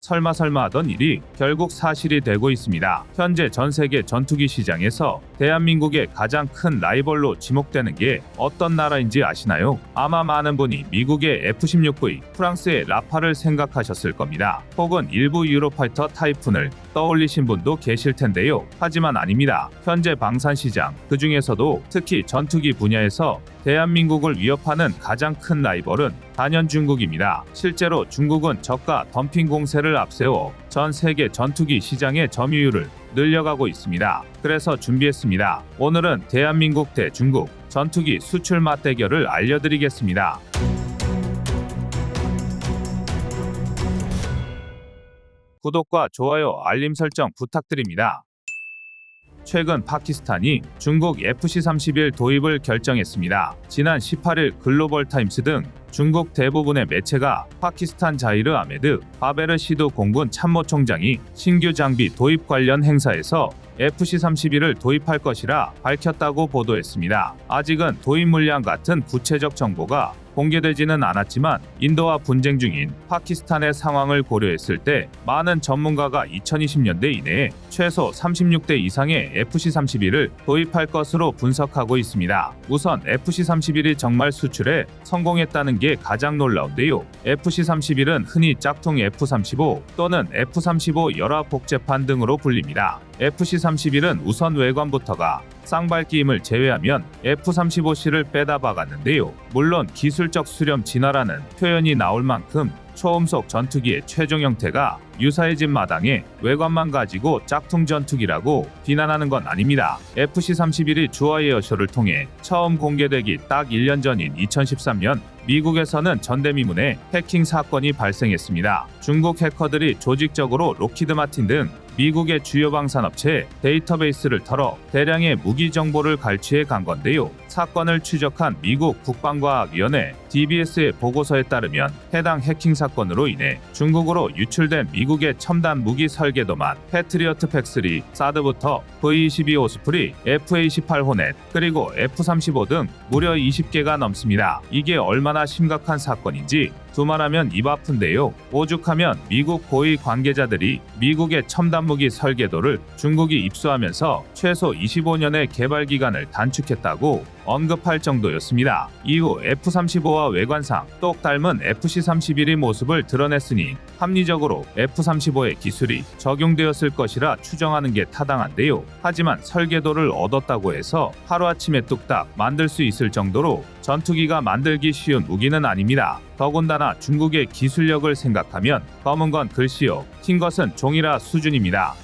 설마 하던 일이 결국 사실이 되고 있습니다. 현재 전 세계 전투기 시장에서 대한민국의 가장 큰 라이벌로 지목되는 게 어떤 나라인지 아시나요? 아마 많은 분이 미국의 F-16V, 프랑스의 라파를 생각하셨을 겁니다. 혹은 일부 유로파이터 타이푼을 떠올리신 분도 계실 텐데요. 하지만 아닙니다. 현재 방산 시장, 그 중에서도 특히 전투기 분야에서 대한민국을 위협하는 가장 큰 라이벌은 단연 중국입니다. 실제로 중국은 저가 덤핑 공세를 앞세워 전 세계 전투기 시장의 점유율을 늘려가고 있습니다. 그래서 준비했습니다. 오늘은 대한민국 대 중국 전투기 수출 맞대결을 알려드리겠습니다. 구독과 좋아요, 알림 설정 부탁드립니다. 최근 파키스탄이 중국 FC-31 도입을 결정했습니다. 지난 18일 글로벌 타임스 등 중국 대부분의 매체가 파키스탄 자히르 아메드 바베르 시드 공군 참모총장이 신규 장비 도입 관련 행사에서 FC-31을 도입할 것이라 밝혔다고 보도했습니다. 아직은 도입 물량 같은 구체적 정보가 공개되지는 않았지만 인도와 분쟁 중인 파키스탄의 상황을 고려했을 때 많은 전문가가 2020년대 이내에 최소 36대 이상의 FC-31을 도입할 것으로 분석하고 있습니다. 우선 FC-31이 정말 수출에 성공했다는 게 가장 놀라운데요. FC-31은 흔히 짝퉁 F-35 또는 F-35 열화 복제판 등으로 불립니다. FC-31은 우선 외관부터가 쌍발기임을 제외하면 F-35C를 빼다 박았는데요. 물론 기술적 수렴 진화라는 표현이 나올 만큼 초음속 전투기의 최종 형태가 유사해진 마당에 외관만 가지고 짝퉁 전투기라고 비난하는 건 아닙니다. FC-31이 주화에어쇼를 통해 처음 공개되기 딱 1년 전인 2013년 미국에서는 전대미문에 해킹 사건이 발생했습니다. 중국 해커들이 조직적으로 로키드 마틴 등 미국의 주요 방산업체 데이터베이스를 털어 대량의 무기 정보를 갈취해 간 건데요. 사건을 추적한 미국 국방과학위원회 DBS의 보고서에 따르면 해당 해킹 사건으로 인해 중국으로 유출된 미국의 첨단 무기 설계도만 패트리어트 팩3, 사드부터 V-22 오스프리, F-18 호넷, 그리고 F-35 등 무려 20개가 넘습니다. 이게 얼마나 심각한 사건인지 두말하면 입 아픈데요. 오죽하면 미국 고위 관계자들이 미국의 첨단 무기 설계도를 중국이 입수하면서 최소 25년의 개발 기간을 단축했다고 언급할 정도였습니다. 이후 F-35와 외관상 똑 닮은 FC-31의 모습을 드러냈으니 합리적으로 F-35의 기술이 적용되었을 것이라 추정하는 게 타당한데요. 하지만 설계도를 얻었다고 해서 하루아침에 뚝딱 만들 수 있을 정도로 전투기가 만들기 쉬운 무기는 아닙니다. 더군다나 중국의 기술력을 생각하면 검은 건 글씨요, 튄 것은 종이라 수준입니다.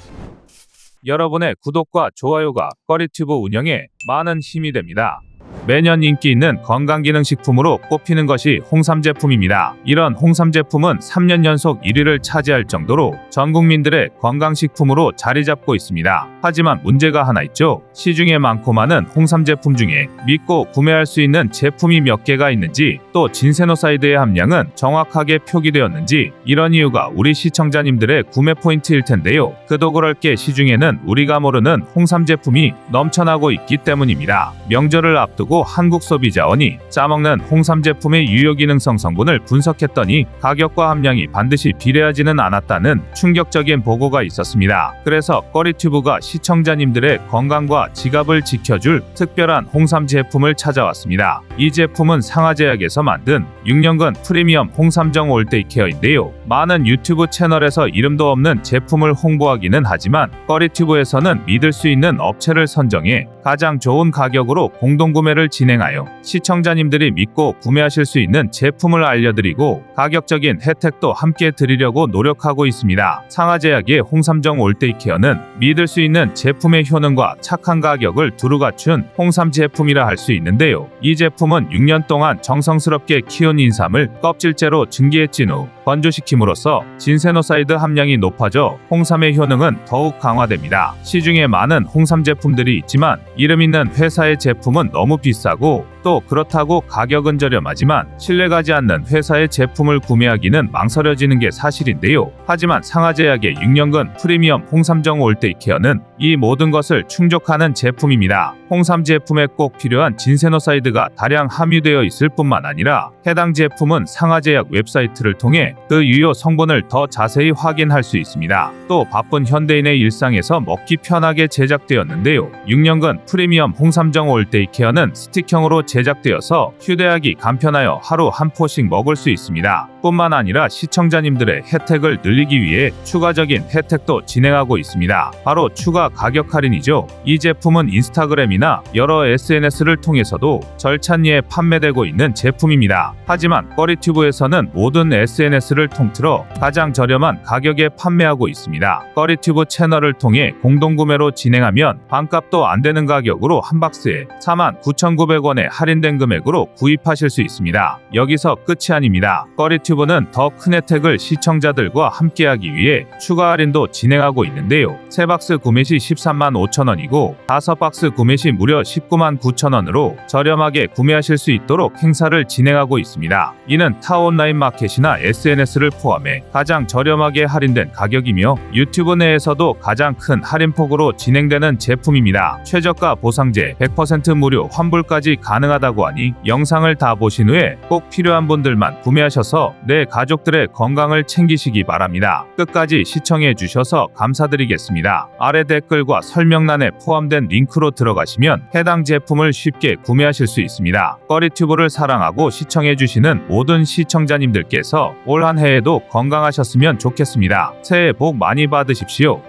여러분의 구독과 좋아요가 꺼리튜브 운영에 많은 힘이 됩니다. 매년 인기 있는 건강기능식품으로 꼽히는 것이 홍삼 제품입니다. 이런 홍삼 제품은 3년 연속 1위를 차지할 정도로 전 국민들의 건강식품으로 자리 잡고 있습니다. 하지만 문제가 하나 있죠. 시중에 많고 많은 홍삼 제품 중에 믿고 구매할 수 있는 제품이 몇 개가 있는지, 또 진세노사이드의 함량은 정확하게 표기되었는지, 이런 이유가 우리 시청자님들의 구매 포인트일 텐데요. 그도 그럴 게 시중에는 우리가 모르는 홍삼 제품이 넘쳐나고 있기 때문입니다. 명절을 앞두고 한국 소비자원이 짜먹는 홍삼 제품의 유효기능성 성분을 분석했더니 가격과 함량이 반드시 비례하지는 않았다는 충격적인 보고가 있었습니다. 그래서 꺼리튜브가 시청자님들의 건강과 지갑을 지켜줄 특별한 홍삼 제품을 찾아왔습니다. 이 제품은 상하제약에서 만든 6년근 프리미엄 홍삼정 올데이 케어인데요. 많은 유튜브 채널에서 이름도 없는 제품을 홍보하기는 하지만 꺼리튜브에서는 믿을 수 있는 업체를 선정해 가장 좋은 가격으로 공동구매를 진행하여 시청자님들이 믿고 구매하실 수 있는 제품을 알려드리고 가격적인 혜택도 함께 드리려고 노력하고 있습니다. 상하제약의 홍삼정 올데이 케어는 믿을 수 있는 제품의 효능과 착한 가격을 두루 갖춘 홍삼 제품이라 할 수 있는데요. 이 제품은 6년 동안 정성스럽게 키운 인삼을 껍질째로 증기해찐 후 건조시킴으로써 진세노사이드 함량이 높아져 홍삼의 효능은 더욱 강화됩니다. 시중에 많은 홍삼 제품들이 있지만 이름 있는 회사의 제품은 너무 비싸고 또 그렇다고 가격은 저렴하지만 신뢰가지 않는 회사의 제품을 구매하기는 망설여지는 게 사실인데요. 하지만 상하제약의 6년근 프리미엄 홍삼정 올데이 케어는 이 모든 것을 충족하는 제품입니다. 홍삼 제품에 꼭 필요한 진세노사이드가 다량 함유되어 있을 뿐만 아니라 해당 제품은 상하제약 웹사이트를 통해 그 유효 성분을 더 자세히 확인할 수 있습니다. 또 바쁜 현대인의 일상에서 먹기 편하게 제작되었는데요. 6년간 프리미엄 홍삼정 올데이 케어는 스틱형으로 제작되어서 휴대하기 간편하여 하루 한 포씩 먹을 수 있습니다. 뿐만 아니라 시청자님들의 혜택을 늘리기 위해 추가적인 혜택도 진행하고 있습니다. 바로 추가 가격 할인이죠. 이 제품은 인스타그램이나 여러 SNS를 통해서도 절찬리에 판매되고 있는 제품입니다. 하지만 꺼리튜브에서는 모든 SNS를 통틀어 가장 저렴한 가격에 판매하고 있습니다. 꺼리튜브 채널을 통해 공동구매로 진행하면 반값도 안 되는 가격으로 한 박스에 49,900원에 할인된 금액으로 구입하실 수 있습니다. 여기서 끝이 아닙니다. 꺼리튜브는 더 큰 혜택을 시청자들과 함께하기 위해 추가 할인도 진행하고 있는데요. 3박스 구매 시 135,000원이고 5박스 구매 시 무려 199,900원으로 저렴하게 구매하실 수 있도록 행사를 진행하고 있습니다. 이는 타 온라인 마켓이나 SNS를 포함해 가장 저렴하게 할인된 가격이며 유튜브 내에서도 가장 큰 할인폭으로 진행되는 제품입니다. 최저가 보상제 100% 무료 환불까지 가능하다고 하니 영상을 다 보신 후에 꼭 필요한 분들만 구매하셔서 내 가족들의 건강을 챙기시기 바랍니다. 끝까지 시청해 주셔서 감사드리겠습니다. 아래 댓글과 설명란에 포함된 링크로 들어가시면 해당 제품을 쉽게 구매하실 수 있습니다. 꺼리튜브를 사랑하고 시청해 주시는 모든 시청자님들께서 올 한 해에도 건강하셨으면 좋겠습니다. 새해 복 많이 받으십시오.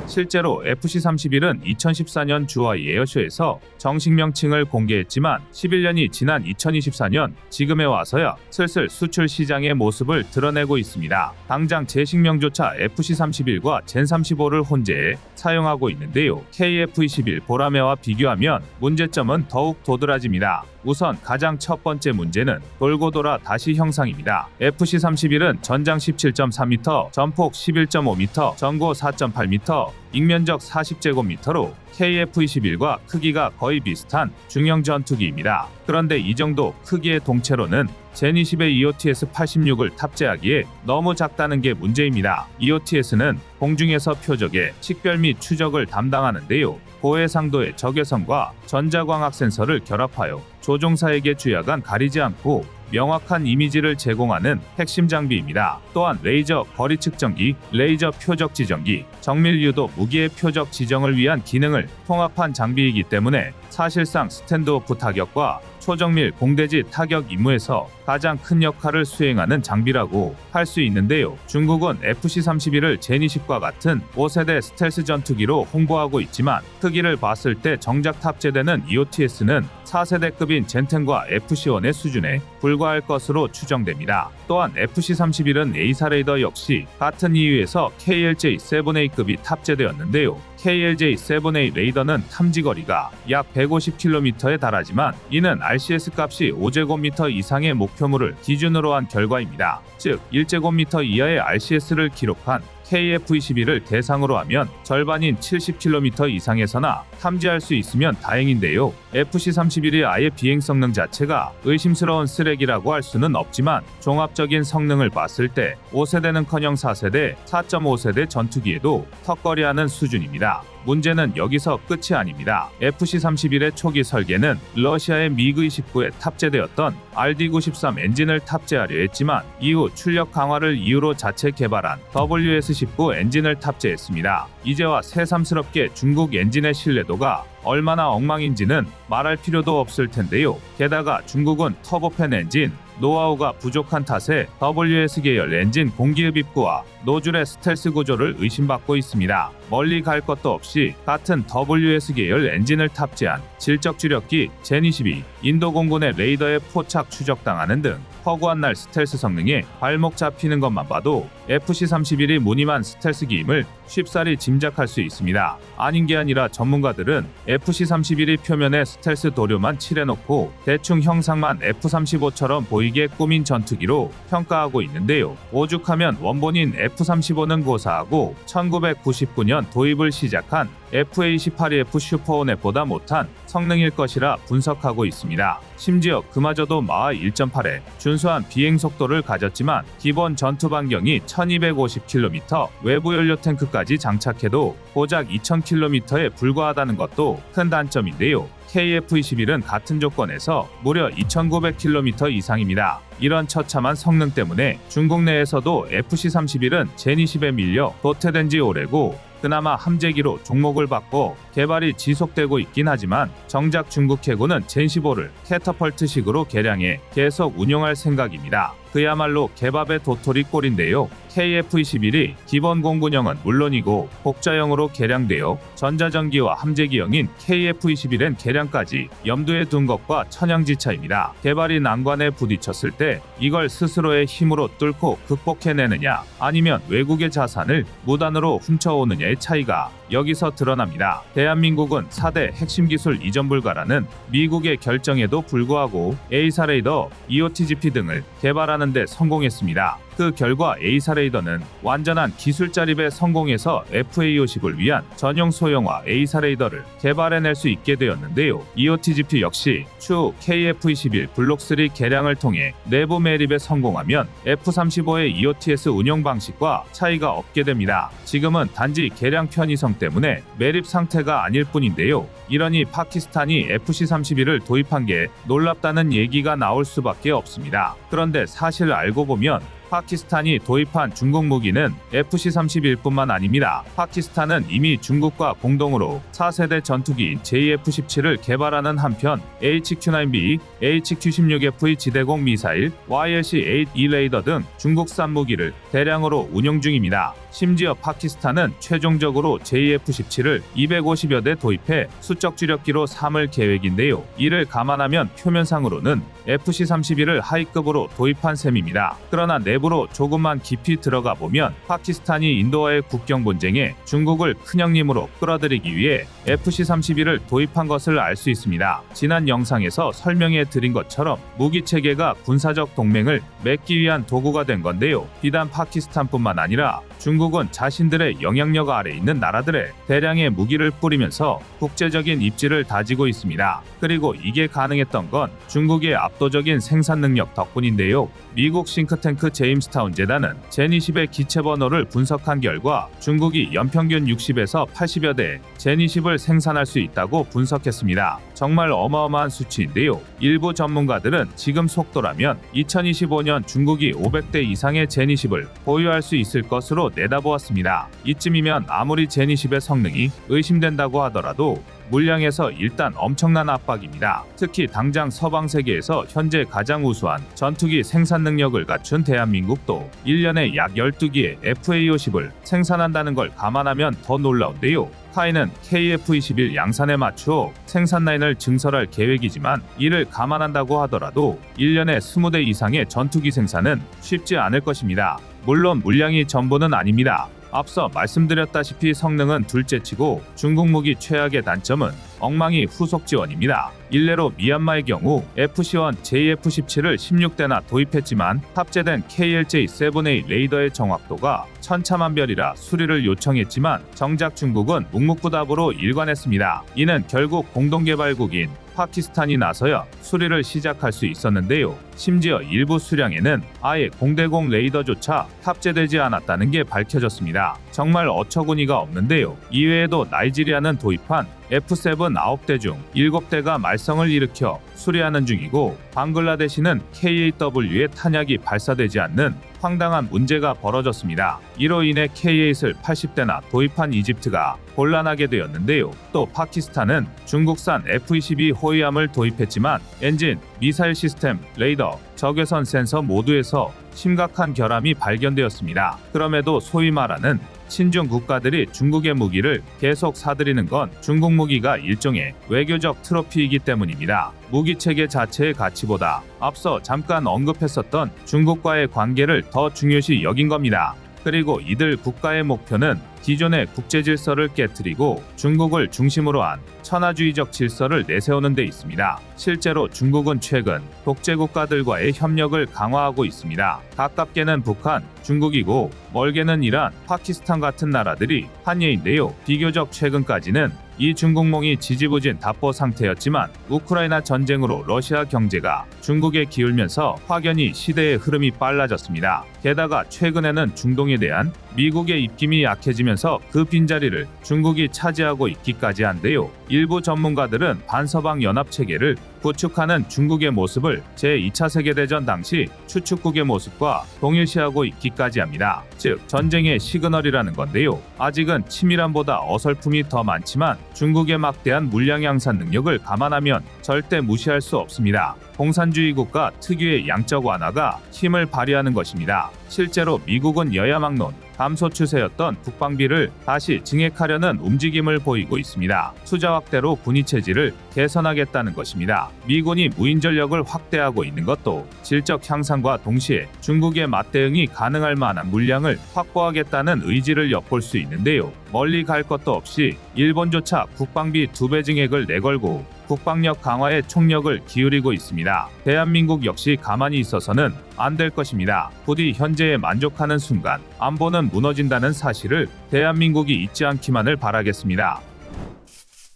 실제로 FC31은 2014년 주화이 에어쇼에서 정식 명칭을 공개했지만 11년이 지난 2024년 지금에 와서야 슬슬 수출 시장의 모습을 드러내고 있습니다. 당장 제식명조차 FC31과 젠35를 혼재해 사용하고 있는데요. KF21 보라매와 비교하면 문제점은 더욱 도드라집니다. 우선 가장 첫 번째 문제는 돌고 돌아 다시 형상입니다. FC31은 전장 17.3m, 전폭 11.5m, 전고 4.8m, 익면적 40제곱미터로 KF21과 크기가 거의 비슷한 중형 전투기입니다. 그런데 이 정도 크기의 동체로는 젠20의 EOTS-86을 탑재하기에 너무 작다는 게 문제입니다. EOTS는 공중에서 표적의 식별 및 추적을 담당하는데요. 고해상도의 적외선과 전자광학 센서를 결합하여 조종사에게 주야간 가리지 않고 명확한 이미지를 제공하는 핵심 장비입니다. 또한 레이저 거리 측정기, 레이저 표적 지정기, 정밀 유도 무기의 표적 지정을 위한 기능을 통합한 장비이기 때문에 사실상 스탠드오프 타격과 초정밀 공대지 타격 임무에서 가장 큰 역할을 수행하는 장비라고 할 수 있는데요. 중국은 FC31을 젠20과 같은 5세대 스텔스 전투기로 홍보하고 있지만 크기를 봤을 때 정작 탑재되는 EOTS는 4세대급인 젠10과 FC1의 수준에 불과할 것으로 추정됩니다. 또한 FC31은 A사 레이더 역시 같은 이유에서 KLJ-7A급이 탑재되었는데요. KLJ-7A 레이더는 탐지거리가 약 150km에 달하지만 이는 RCS 값이 5제곱미터 이상의 목표물을 기준으로 한 결과입니다. 즉 1제곱미터 이하의 RCS를 기록한 KF21을 대상으로 하면 절반인 70km 이상에서나 탐지할 수 있으면 다행인데요. FC31이 아예 비행 성능 자체가 의심스러운 쓰레기라고 할 수는 없지만 종합적인 성능을 봤을 때 5세대는커녕 4세대, 4.5세대 전투기에도 턱걸이하는 수준입니다. 문제는 여기서 끝이 아닙니다. FC31의 초기 설계는 러시아의 미그-29에 탑재되었던 RD-93 엔진을 탑재하려 했지만 이후 출력 강화를 이유로 자체 개발한 WS-19 엔진을 탑재했습니다. 이제와 새삼스럽게 중국 엔진의 신뢰도가 얼마나 엉망인지는 말할 필요도 없을 텐데요. 게다가 중국은 터보팬 엔진, 노하우가 부족한 탓에 WS 계열 엔진 공기흡입구와 노즐의 스텔스 구조를 의심받고 있습니다. 멀리 갈 것도 없이 같은 WS 계열 엔진을 탑재한 질적 주력기 젠22, 인도 공군의 레이더에 포착 추적당하는 등 허구한 날 스텔스 성능에 발목 잡히는 것만 봐도 FC31이 무늬만 스텔스기임을 쉽사리 짐작할 수 있습니다. 아닌 게 아니라 전문가들은 FC-31이 표면에 스텔스 도료만 칠해놓고 대충 형상만 F-35처럼 보이게 꾸민 전투기로 평가하고 있는데요. 오죽하면 원본인 F-35는 고사하고 1999년 도입을 시작한 FA-18F 슈퍼호넷보다 못한 성능일 것이라 분석하고 있습니다. 심지어 그마저도 마하 1.8의 준수한 비행 속도를 가졌지만 기본 전투 반경이 1250km, 외부 연료 탱크까지 장착해도 고작 2000km에 불과하다는 것도 큰 단점인데요. KF-21은 같은 조건에서 무려 2900km 이상입니다. 이런 처참한 성능 때문에 중국 내에서도 FC-31은 제니10에 밀려 도태된 지 오래고 그나마 함재기로 종목을 받고 개발이 지속되고 있긴 하지만 정작 중국 해군은 젠15를 캐터펄트식으로 개량해 계속 운용할 생각입니다. 그야말로 개밥의 도토리 꼴인데요. KF-21이 기본 공군형은 물론이고 복자형으로 개량되어 전자전기와 함재기형인 KF-21엔 개량까지 염두에 둔 것과 천양지차입니다. 개발이 난관에 부딪혔을 때 이걸 스스로의 힘으로 뚫고 극복해내느냐 아니면 외국의 자산을 무단으로 훔쳐오느냐의 차이가 여기서 드러납니다. 대한민국은 4대 핵심 기술 이전 불가라는 미국의 결정에도 불구하고 A사 레이더, EOTGP 등을 개발하는 데 성공했습니다. 그 결과 A사 레이더는 완전한 기술 자립에 성공해서 FA50을 위한 전용 소형화 A사 레이더를 개발해낼 수 있게 되었는데요. EOTGP 역시 추후 KF-21 블록3 개량을 통해 내부 매립에 성공하면 F-35의 EOTS 운영 방식과 차이가 없게 됩니다. 지금은 단지 개량 편의성 때문에 매립 상태가 아닐 뿐인데요. 이러니 파키스탄이 FC-31을 도입한 게 놀랍다는 얘기가 나올 수밖에 없습니다. 그런데 사실 알고 보면 파키스탄이 도입한 중국 무기는 FC-31뿐만 아닙니다. 파키스탄은 이미 중국과 공동으로 4세대 전투기인 JF-17을 개발하는 한편 HQ-9B, HQ-16F 지대공 미사일, YLC-8E 레이더 등 중국산 무기를 대량으로 운용 중입니다. 심지어 파키스탄은 최종적으로 JF-17을 250여 대 도입해 수적 주력기로 삼을 계획인데요. 이를 감안하면 표면상으로는 FC-31을 하이급으로 도입한 셈입니다. 그러나 내부로 조금만 깊이 들어가 보면 파키스탄이 인도와의 국경 분쟁에 중국을 큰형님으로 끌어들이기 위해 FC-31을 도입한 것을 알 수 있습니다. 지난 영상에서 설명해 드린 것처럼 무기 체계가 군사적 동맹을 맺기 위한 도구가 된 건데요. 비단 파키스탄뿐만 아니라 중국은 자신들의 영향력 아래 있는 나라들의 대량의 무기를 뿌리면서 국제적인 입지를 다지고 있습니다. 그리고 이게 가능했던 건 중국의 압도적인 생산 능력 덕분인데요. 미국 싱크탱크 제임스타운 재단은 제니10의 기체 번호를 분석한 결과 중국이 연평균 60에서 80여 대 제니10을 생산할 수 있다고 분석했습니다. 정말 어마어마한 수치인데요. 일부 전문가들은 지금 속도라면 2025년 중국이 500대 이상의 제니10을 보유할 수 있을 것으로 내다보았습니다. 이쯤이면 아무리 제니10의 성능이 의심된다고 하더라도 물량에서 일단 엄청난 압박입니다. 특히 당장 서방 세계에서 현재 가장 우수한 전투기 생산 능력을 갖춘 대한민국도 1년에 약 12기의 FA-50을 생산한다는 걸 감안하면 더 놀라운데요. 카이는 KF-21 양산에 맞추어 생산 라인을 증설할 계획이지만 이를 감안한다고 하더라도 1년에 20대 이상의 전투기 생산은 쉽지 않을 것입니다. 물론 물량이 전부는 아닙니다. 앞서 말씀드렸다시피 성능은 둘째치고 중국 무기 최악의 단점은 엉망이 후속 지원입니다. 일례로 미얀마의 경우 FC-1 JF-17을 16대나 도입했지만 탑재된 KLJ-7A 레이더의 정확도가 천차만별이라 수리를 요청했지만 정작 중국은 묵묵부답으로 일관했습니다. 이는 결국 공동개발국인 파키스탄이 나서야 수리를 시작할 수 있었는데요. 심지어 일부 수량에는 아예 공대공 레이더조차 탑재되지 않았다는 게 밝혀졌습니다. 정말 어처구니가 없는데요. 이외에도 나이지리아는 도입한 F-7 9대 중 7대가 말썽을 일으켜 수리하는 중이고 방글라데시는 KAW의 탄약이 발사되지 않는 황당한 문제가 벌어졌습니다. 이로 인해 K8을 80대나 도입한 이집트가 곤란하게 되었는데요. 또 파키스탄은 중국산 F-22 호위함을 도입했지만 엔진, 미사일 시스템, 레이더, 적외선 센서 모두에서 심각한 결함이 발견되었습니다. 그럼에도 소위 말하는 친중 국가들이 중국의 무기를 계속 사들이는 건 중국 무기가 일종의 외교적 트로피이기 때문입니다. 무기 체계 자체의 가치보다 앞서 잠깐 언급했었던 중국과의 관계를 더 중요시 여긴 겁니다. 그리고 이들 국가의 목표는 기존의 국제 질서를 깨뜨리고 중국을 중심으로 한 천하주의적 질서를 내세우는 데 있습니다. 실제로 중국은 최근 독재 국가들과의 협력을 강화하고 있습니다. 가깝게는 북한, 중국이고 멀게는 이란, 파키스탄 같은 나라들이 한 예인데요. 비교적 최근까지는 이 중국몽이 지지부진 답보 상태였지만 우크라이나 전쟁으로 러시아 경제가 중국에 기울면서 확연히 시대의 흐름이 빨라졌습니다. 게다가 최근에는 중동에 대한 미국의 입김이 약해지면서 그 빈자리를 중국이 차지하고 있기까지 한데요. 일부 전문가들은 반서방 연합 체계를 구축하는 중국의 모습을 제2차 세계대전 당시 추축국의 모습과 동일시하고 있기까지 합니다. 즉 전쟁의 시그널이라는 건데요. 아직은 치밀함보다 어설픔이 더 많지만 중국의 막대한 물량 양산 능력을 감안하면 절대 무시할 수 없습니다. 공산주의 국가 특유의 양적 완화가 힘을 발휘하는 것입니다. 실제로 미국은 여야 막론 감소 추세였던 국방비를 다시 증액하려는 움직임을 보이고 있습니다. 투자 확대로 군위 체질을 개선하겠다는 것입니다. 미군이 무인 전력을 확대하고 있는 것도 질적 향상과 동시에 중국의 맞대응이 가능할 만한 물량을 확보하겠다는 의지를 엿볼 수 있는데요. 멀리 갈 것도 없이 일본조차 국방비 2배 증액을 내걸고 국방력 강화에 총력을 기울이고 있습니다. 대한민국 역시 가만히 있어서는 안 될 것입니다. 부디 현재에 만족하는 순간 안보는 무너진다는 사실을 대한민국이 잊지 않기만을 바라겠습니다.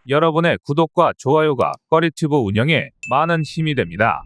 여러분의 구독과 좋아요가 꺼리튜브 운영에 많은 힘이 됩니다.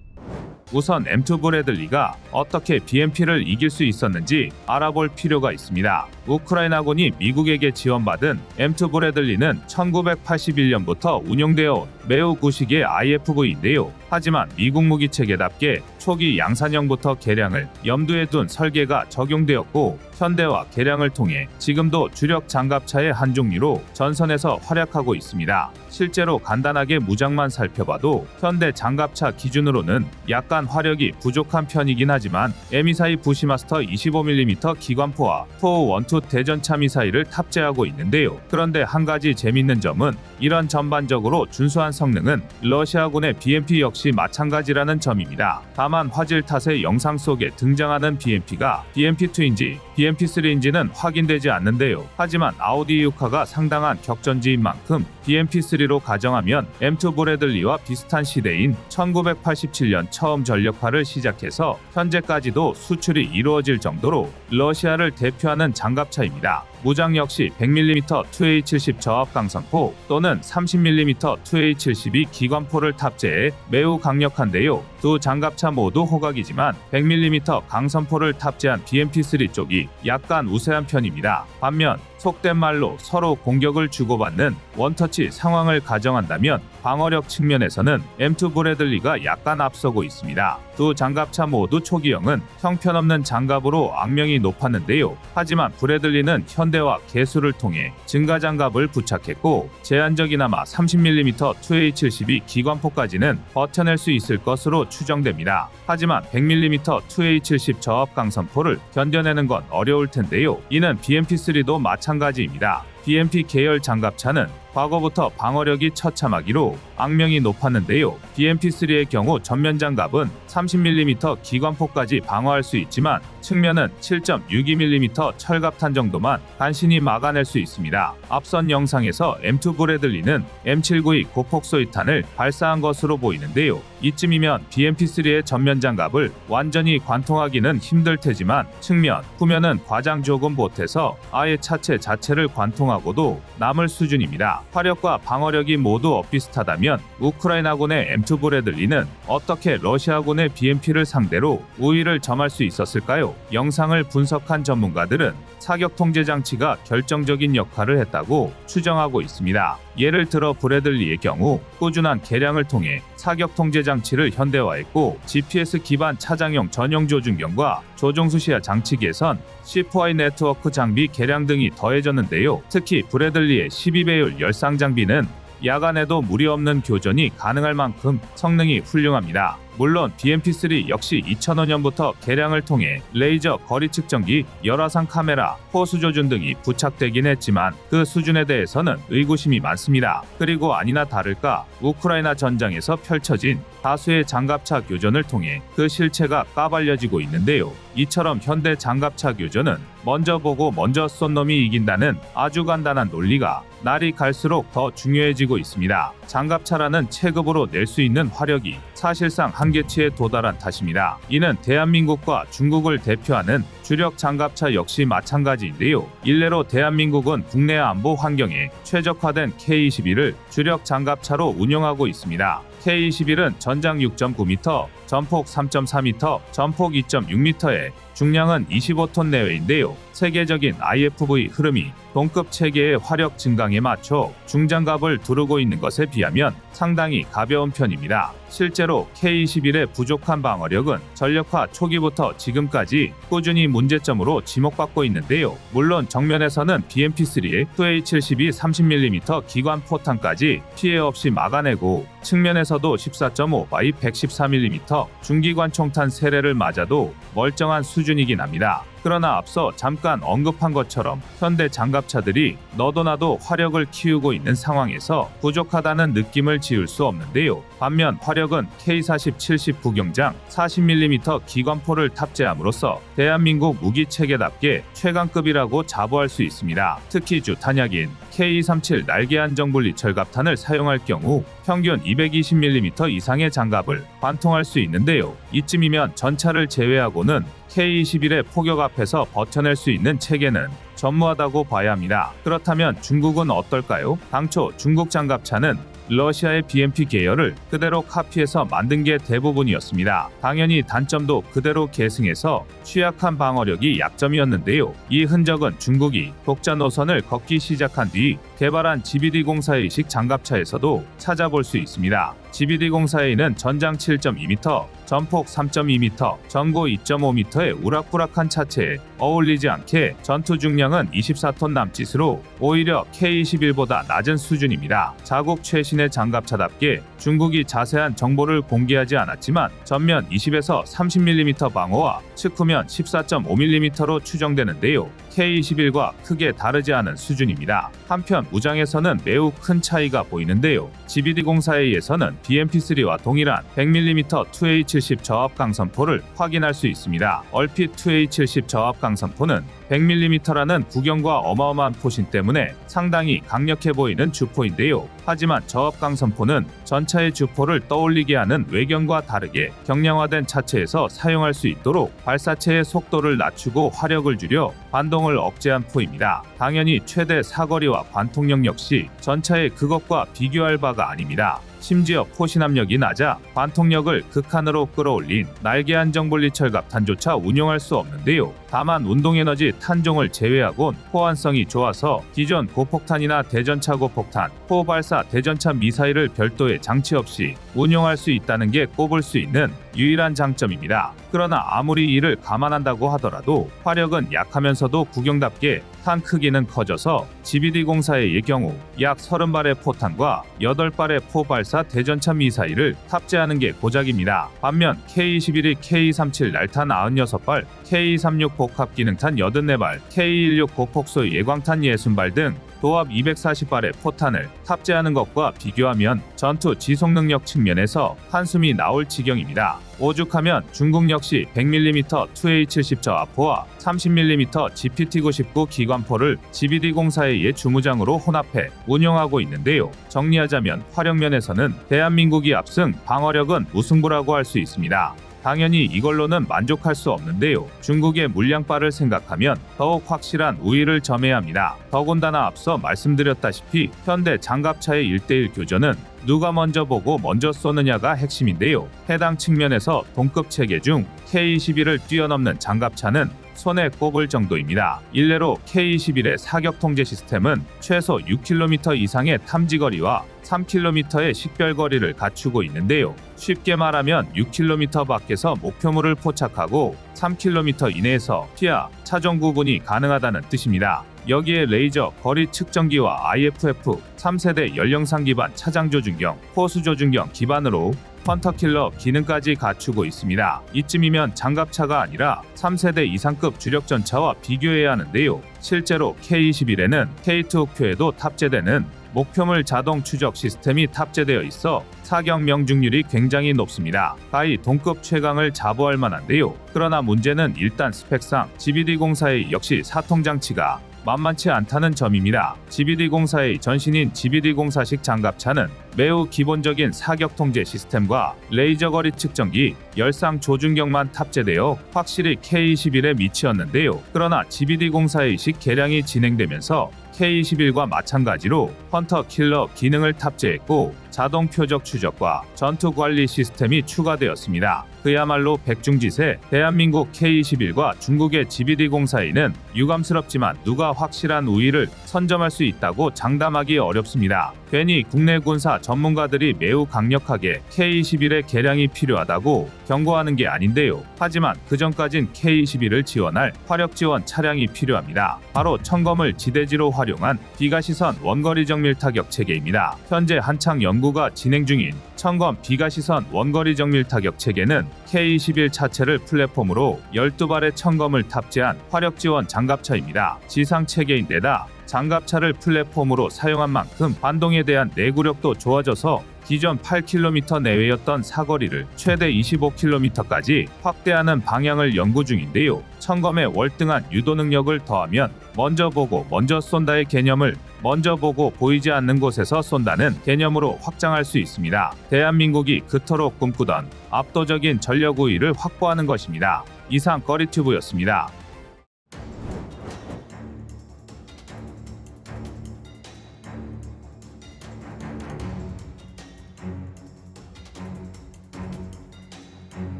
우선 M2 브래들리가 어떻게 BMP를 이길 수 있었는지 알아볼 필요가 있습니다. 우크라이나군이 미국에게 지원받은 M2 브래들리는 1981년부터 운용되어 온 매우 구식의 IFV인데요. 하지만 미국 무기체계답게 초기 양산형부터 개량을 염두에 둔 설계가 적용되었고 현대화 개량을 통해 지금도 주력 장갑차의 한 종류로 전선에서 활약하고 있습니다. 실제로 간단하게 무장만 살펴봐도 현대 장갑차 기준으로는 약간 화력이 부족한 편이긴 하지만 M242 부시마스터 25mm 기관포와 포12 대전차 미사일을 탑재하고 있는데요. 그런데 한 가지 재밌는 점은 이런 전반적으로 준수한 성능은 러시아군의 BMP 역시 마찬가지라는 점입니다. 다만 화질 탓에 영상 속에 등장하는 BMP가 BMP2인지 BMP3인지는 확인되지 않는데요. 하지만 아우디 유카가 상당한 격전지인 만큼 BMP3로 가정하면 M2 브래들리와 비슷한 시대인 1987년 처음 전력화를 시작해서 현재까지도 수출이 이루어질 정도로 러시아를 대표하는 장갑차입니다. 무장 역시 100mm 2A70 저압 강선포 또는 30mm 2A72 기관포를 탑재해 매우 강력한데요. 두 장갑차 모두 호각이지만 100mm 강선포를 탑재한 BMP3 쪽이 약간 우세한 편입니다. 반면 속된 말로 서로 공격을 주고받는 원터치 상황을 가정한다면 방어력 측면에서는 M2 브래들리가 약간 앞서고 있습니다. 두 장갑차 모두 초기형은 형편없는 장갑으로 악명이 높았는데요. 하지만 브래들리는 현대화 개수를 통해 증가 장갑을 부착했고 제한적이나마 30mm 2A72 기관포까지는 버텨낼 수 있을 것으로 추정됩니다. 하지만 100mm 2A70 저압 강선포를 견뎌내는 건 어려울 텐데요. 이는 BMP3도 마찬가지입니다. BMP 계열 장갑차는 과거부터 방어력이 처참하기로 악명이 높았는데요. BMP3의 경우 전면 장갑은 30mm 기관포까지 방어할 수 있지만 측면은 7.62mm 철갑탄 정도만 간신히 막아낼 수 있습니다. 앞선 영상에서 M2 브래들리는 M792 고폭소위탄을 발사한 것으로 보이는데요. 이쯤이면 BMP3의 전면 장갑을 완전히 관통하기는 힘들 테지만 측면, 후면은 과장 조금 보태서 아예 차체 자체를 관통하고도 남을 수준입니다. 화력과 방어력이 모두 엇비슷하다면 우크라이나군의 M2 브래들리는 어떻게 러시아군의 BMP를 상대로 우위를 점할 수 있었을까요? 영상을 분석한 전문가들은 사격 통제 장치가 결정적인 역할을 했다고 추정하고 있습니다. 예를 들어 브래들리의 경우 꾸준한 개량을 통해 사격 통제 장치를 현대화했고 GPS 기반 차장용 전용 조준경과 조종수 시야 장치 개선, C4I 네트워크 장비 개량 등이 더해졌는데요. 특히 브래들리의 12배율 열상 장비는 야간에도 무리 없는 교전이 가능할 만큼 성능이 훌륭합니다. 물론 BMP-3 역시 2005년부터 개량을 통해 레이저 거리 측정기, 열화상 카메라, 호수 조준 등이 부착되긴 했지만 그 수준에 대해서는 의구심이 많습니다. 그리고 아니나 다를까 우크라이나 전장에서 펼쳐진 다수의 장갑차 교전을 통해 그 실체가 까발려지고 있는데요. 이처럼 현대 장갑차 교전은 먼저 보고 먼저 쏜 놈이 이긴다는 아주 간단한 논리가 날이 갈수록 더 중요해지고 있습니다. 장갑차라는 체급으로 낼 수 있는 화력이 사실상 한계치에 도달한 탓입니다. 이는 대한민국과 중국을 대표하는 주력 장갑차 역시 마찬가지인데요. 일례로 대한민국은 국내 안보 환경에 최적화된 K-21을 주력 장갑차로 운용하고 있습니다. K-21은 전장 6.9m, 전폭 3.4m, 전폭 2.6m에 중량은 25톤 내외인데요. 세계적인 IFV 흐름이 동급 체계의 화력 증강에 맞춰 중장갑을 두르고 있는 것에 비하면 상당히 가벼운 편입니다. 실제로 K-21의 부족한 방어력은 전력화 초기부터 지금까지 꾸준히 문제점으로 지목받고 있는데요. 물론 정면에서는 BMP-3의 2A-72 30mm 기관 포탄까지 피해 없이 막아내고 측면에서도 14.5x 114mm 중기관 총탄 3대를 맞아도 멀쩡한 수준이긴 합니다. 그러나 앞서 잠깐 언급한 것처럼 현대 장갑차들이 너도 나도 화력을 키우고 있는 상황에서 부족하다는 느낌을 지울 수 없는데요. 반면 화력은 K-40-70 구경장 40mm 기관포를 탑재함으로써 대한민국 무기체계답게 최강급이라고 자부할 수 있습니다. 특히 주탄약인 K-237 날개 안정분리 철갑탄을 사용할 경우 평균 220mm 이상의 장갑을 관통할 수 있는데요. 이쯤이면 전차를 제외하고는 K-21의 포격 앞에서 버텨낼 수 있는 체계는 전무하다고 봐야 합니다. 그렇다면 중국은 어떨까요? 당초 중국 장갑차는 러시아의 BMP 계열을 그대로 카피해서 만든 게 대부분이었습니다. 당연히 단점도 그대로 계승해서 취약한 방어력이 약점이었는데요. 이 흔적은 중국이 독자 노선을 걷기 시작한 뒤 개발한 GBD-04A식 장갑차에서도 찾아볼 수 있습니다. GBD-04A는 전장 7.2m, 전폭 3.2m, 전고 2.5m의 우락부락한 차체에 어울리지 않게 전투 중량은 24톤 남짓으로 오히려 K-21보다 낮은 수준입니다. 자국 최신의 장갑차답게 중국이 자세한 정보를 공개하지 않았지만 전면 20에서 30mm 방어와 측후면 14.5mm로 추정되는데요. K-21과 크게 다르지 않은 수준입니다. 한편 무장에서는 매우 큰 차이가 보이는데요. GBD-04A에서는 BMP-3와 동일한 100mm 2A-70 저압강선포를 확인할 수 있습니다. 얼핏 2A-70 저압강선포는 100mm라는 구경과 어마어마한 포신 때문에 상당히 강력해 보이는 주포인데요. 하지만 저압강선포는 전차의 주포를 떠올리게 하는 외경과 다르게 경량화된 차체에서 사용할 수 있도록 발사체의 속도를 낮추고 화력을 줄여 반동을 억제한 포입니다. 당연히 최대 사거리와 관통력 역시 전차의 그것과 비교할 바가 아닙니다. 심지어 포신 압력이 낮아 관통력을 극한으로 끌어올린 날개 안정분리 철갑탄조차 운용할 수 없는데요. 다만 운동에너지 탄종을 제외하곤 호환성이 좋아서 기존 고폭탄이나 대전차 고폭탄, 호발사 대전차 미사일을 별도의 장치 없이 운용할 수 있다는 게 꼽을 수 있는 유일한 장점입니다. 그러나 아무리 이를 감안한다고 하더라도 화력은 약하면서도 구경답게 탄 크기는 커져서 GBD-04A의 경우 약 30발의 포탄과 8발의 포발사 대전차 미사일을 탑재하는 게 고작입니다. 반면 K-21이 K-37 날탄 96발, K-36 복합기능탄 84발, K-16 고폭소 예광탄 60발 등 도합 240발의 포탄을 탑재하는 것과 비교하면 전투 지속능력 측면에서 한숨이 나올 지경입니다. 오죽하면 중국 역시 100mm 2A-70 저압포와 30mm GPT-99 기관포를 GBD-04A의 주무장으로 혼합해 운용하고 있는데요. 정리하자면 화력면에서는 대한민국이 앞승, 방어력은 무승부라고 할 수 있습니다. 당연히 이걸로는 만족할 수 없는데요. 중국의 물량발을 생각하면 더욱 확실한 우위를 점해야 합니다. 더군다나 앞서 말씀드렸다시피 현대 장갑차의 1대1 교전은 누가 먼저 보고 먼저 쏘느냐가 핵심인데요. 해당 측면에서 동급 체계 중 K-21을 뛰어넘는 장갑차는 손에 꼽을 정도입니다. 일례로 K-21의 사격 통제 시스템은 최소 6km 이상의 탐지거리와 3km의 식별거리를 갖추고 있는데요. 쉽게 말하면 6km 밖에서 목표물을 포착하고 3km 이내에서 피하, 차종 구분이 가능하다는 뜻입니다. 여기에 레이저, 거리 측정기와 IFF 3세대 연령상 기반 차장 조준경, 호수 조준경 기반으로 헌터킬러 기능까지 갖추고 있습니다. 이쯤이면 장갑차가 아니라 3세대 이상급 주력전차와 비교해야 하는데요. 실제로 K21에는 K2 호큐에도 탑재되는 목표물 자동 추적 시스템이 탑재되어 있어 사격 명중률이 굉장히 높습니다. 가히 동급 최강을 자부할 만한데요. 그러나 문제는 일단 스펙상 GBD04A 역시 사통장치가 만만치 않다는 점입니다. GBD04A 전신인 GBD04식 장갑차는 매우 기본적인 사격 통제 시스템과 레이저 거리 측정기, 열상 조준경만 탑재되어 확실히 K21에 미치었는데요. 그러나 GBD04A식 개량이 진행되면서 K21과 마찬가지로 헌터 킬러 기능을 탑재했고 자동 표적 추적과 전투 관리 시스템이 추가되었습니다. 그야말로 백중지세 대한민국 K21과 중국의 GBD04A는 유감스럽지만 누가 확실한 우위를 선점할 수 있다고 장담하기 어렵습니다. 괜히 국내 군사 전문가들이 매우 강력하게 K21의 개량이 필요하다고 경고하는 게 아닌데요. 하지만 그전까진 K21을 지원할 화력 지원 차량이 필요합니다. 바로 청검을 지대지로 활용한 비가시선 원거리 정밀 타격 체계입니다. 현재 한창 연구가 진행 중인 청검 비가시선 원거리 정밀 타격 체계는 K21 차체를 플랫폼으로 12발의 청검을 탑재한 화력 지원 장갑차입니다. 지상 체계인데다 장갑차를 플랫폼으로 사용한 만큼 반동에 대한 내구력도 좋아져서 기존 8km 내외였던 사거리를 최대 25km까지 확대하는 방향을 연구 중인데요. 청검의 월등한 유도 능력을 더하면 먼저 보고 먼저 쏜다의 개념을 먼저 보고 보이지 않는 곳에서 쏜다는 개념으로 확장할 수 있습니다. 대한민국이 그토록 꿈꾸던 압도적인 전력 우위를 확보하는 것입니다. 이상 꺼리튜브였습니다.